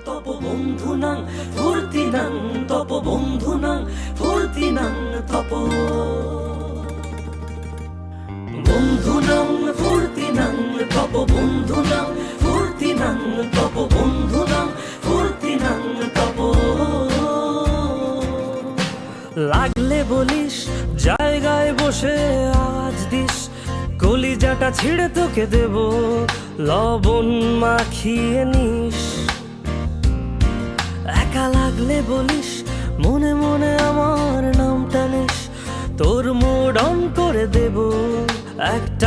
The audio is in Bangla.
তপ বন্ধুনাং ফুর্তিনাং তপ বন্ধুনাং ফুর্তিনাং তপ বন্ধুনাং ফুর্তিনাং তপ বন্ধুনাং ফুর্তিনাং তপ বন্ধুনাং ফুর্তিনাং তপ লাগলে বলিস জায়গায় বসে আওয়াজ দিস কলিজাটা ছিঁড়ে তোকে দেব লবণ মাখিয়ে নিস একা লাগলে বলিস মনে মনে আমার নামটা নিস তোর মুড অন করে দেব একটা